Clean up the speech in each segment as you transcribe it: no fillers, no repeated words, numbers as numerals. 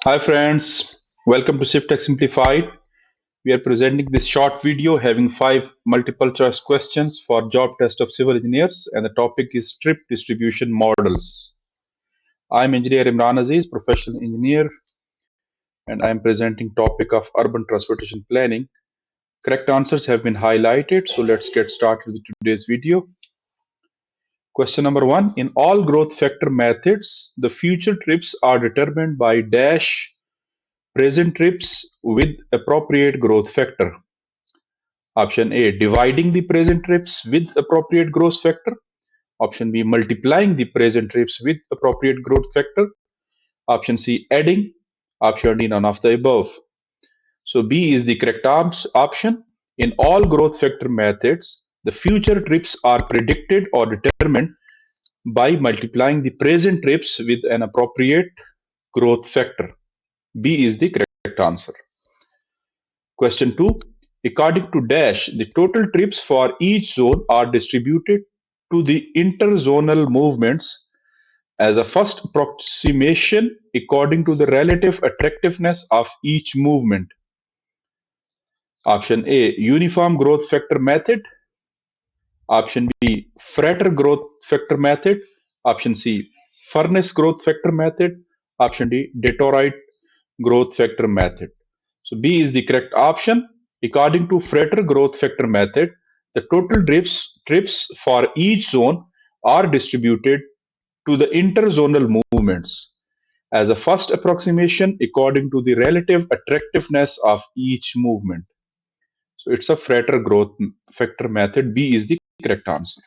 Hi friends, welcome to CivTechSimplified. We are presenting this short video having 5 multiple choice questions for job test of civil engineers, and the topic is trip distribution models. I'm engineer Imran Aziz, professional engineer, and I am presenting topic of urban transportation planning. Correct answers have been highlighted, so let's get started with today's video. Question number 1. In all growth factor methods, the future trips are determined by dash present trips with appropriate growth factor. Option A, dividing the present trips with appropriate growth factor. Option B, multiplying the present trips with appropriate growth factor. Option C, adding. Option D, none of the above. So B is the correct option. In all growth factor methods, the future trips are predicted or determined by multiplying the present trips with an appropriate growth factor. B is the correct answer. Question 2. According to Dash, the total trips for each zone are distributed to the interzonal movements as a first approximation according to the relative attractiveness of each movement. Option A, uniform growth factor method. Option B, Frater growth factor method. Option C, furnace growth factor method. Option D, Detroit growth factor method. So B is the correct option. According to Frater growth factor method, the total trips for each zone are distributed to the interzonal movements as a first approximation according to the relative attractiveness of each movement. So it's a Frater growth factor method. B is the correct answer.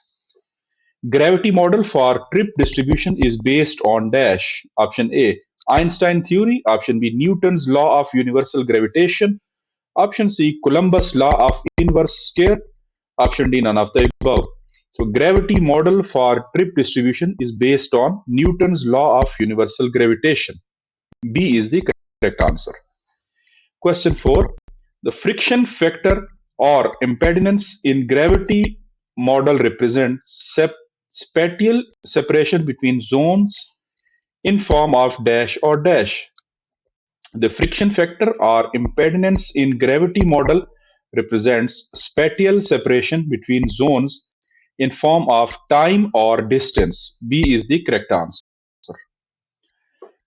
Gravity model for trip distribution is based on dash. Option A, Einstein theory. Option B, Newton's law of universal gravitation. Option C, Columbus law of inverse square. Option D, none of the above. So gravity model for trip distribution is based on Newton's law of universal gravitation. B is the correct answer. Question 4. The friction factor or impedance in gravity model represents spatial separation between zones in form of dash or dash. The friction factor or impedance in gravity model represents spatial separation between zones in form of time or distance. B is the correct answer.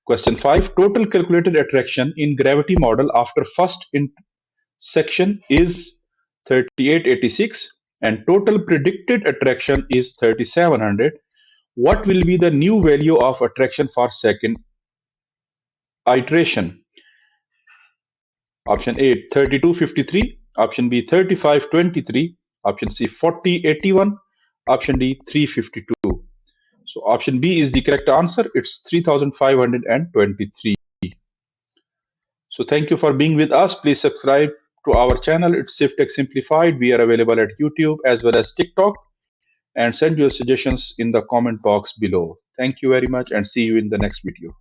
Question 5. Total calculated attraction in gravity model after first intersection is 3886 and total predicted attraction is 3700. What will be the new value of attraction for second iteration? Option A, 3253. Option B, 3523. Option C, 4081. Option D, 352. So option B is the correct answer. It's 3523. So thank you for being with us. Please subscribe to our channel. It's CivTechSimplified. We are available at YouTube as well as TikTok. And send your suggestions in the comment box below. Thank you very much and see you in the next video.